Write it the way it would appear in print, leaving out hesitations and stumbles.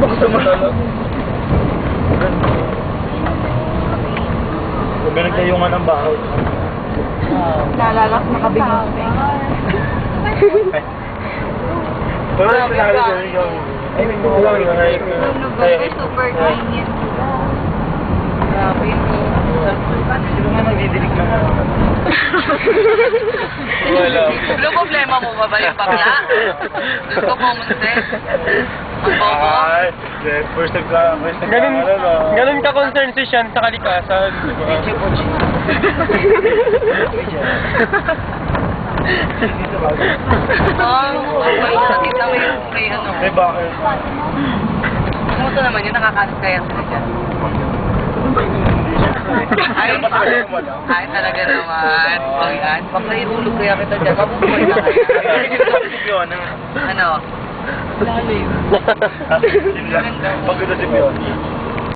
ba gusto mo lalo? Pinagtayungan ng bahaw. Nalalak na kabigyan. Pero pinakali ko yung... Ay, may mga Super clean yan. Grabe yun. Hindi mo nga magdidilig na. Wala. Ano problema mo ba yung bakla? Gusto ko common sense. Ang bobo. Ay, first time ka. Ganun ka-concern si Sean sa kalikasan. Video po, G. Nakita mo yung may ano. May bakit? Kumusta naman yun? Nakakalit kaya sila dyan. Ay, talaga naman. O yan. Baka ihulog kaya kita dyan. Mabubuhay na kayo. Ano? Ano? Lalim. Pag ito si Pion.